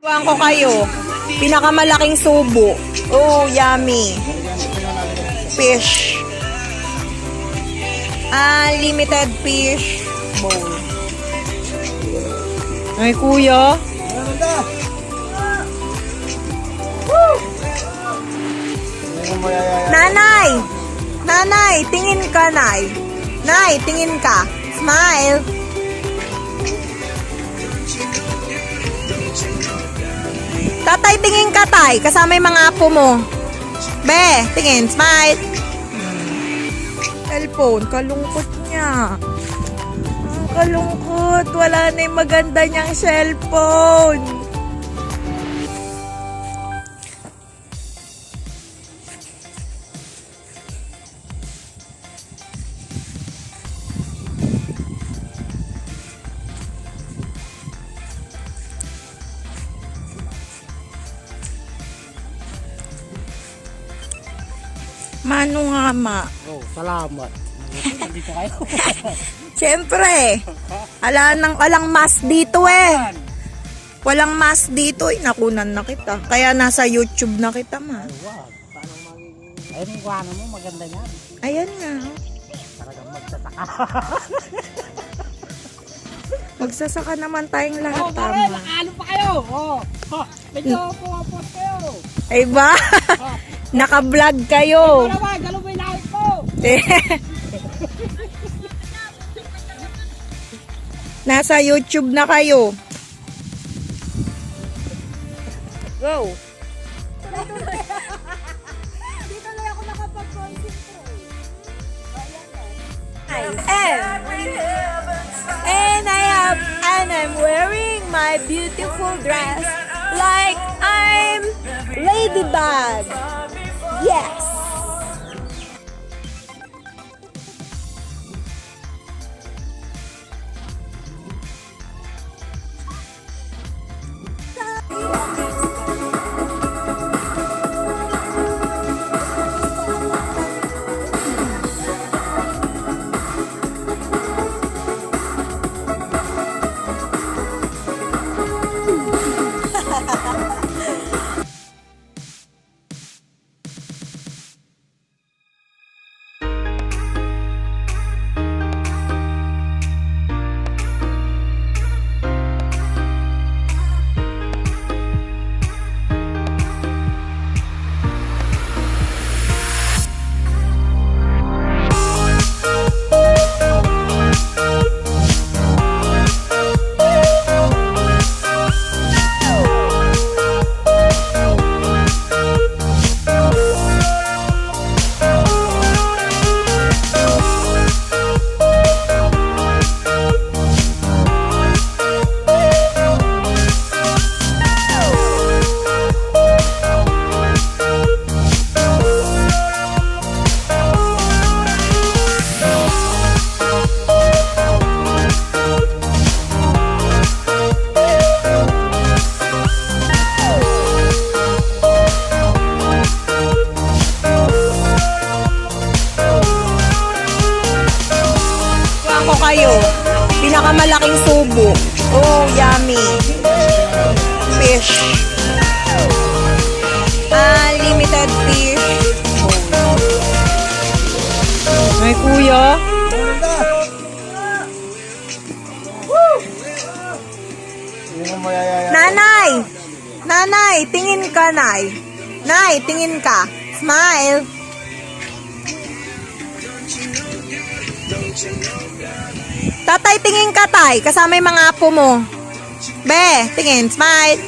Tuwang ko kayo. Pinakamalaking subo. Oh, yummy. Fish. Unlimited fish bowl. Ay, kuya. Nanay! Nanay, tingin ka, Nay. Nay, tingin ka. Smile. Tatay, tingin ka, tay. Kasama yung mga apo mo. Be, tingin. Smile. Cellphone. Kalungkot niya. Ang kalungkot. Wala na yung maganda niyang cellphone. Mano nga, ma. Oh, salamat. Nandito kayo. Siyempre. Walang mask dito eh. Walang mask dito. Nakunan na kita. Kaya nasa YouTube na kita, ma. Ay, wow. Paano magiging... Ayun yung kuhanan mo, maganda yan. Ayan nga. Talagang magsasaka. Magsasaka naman tayong lahat, Oh, pare, tama. nakalo pa kayo. Oh, medyo pumapos kayo. Ay ba? Naka-vlog kayo. Ito naman, gano'n may nakit ko. Nasa YouTube na kayo. Go. Dito na ako nakapag-concentrate. And I'm wearing my beautiful dress like I'm Ladybug. Yes. Ko kayo. Pinakamalaking subo. Oh, yummy. Fish. Unlimited fish. Ay, kuya. Nanay! Nanay, tingin ka, Nay. Nay, tingin ka. Smile. Tatay, tingin ka, tay. Kasama yung mga apo mo. Be, tingin. Smile.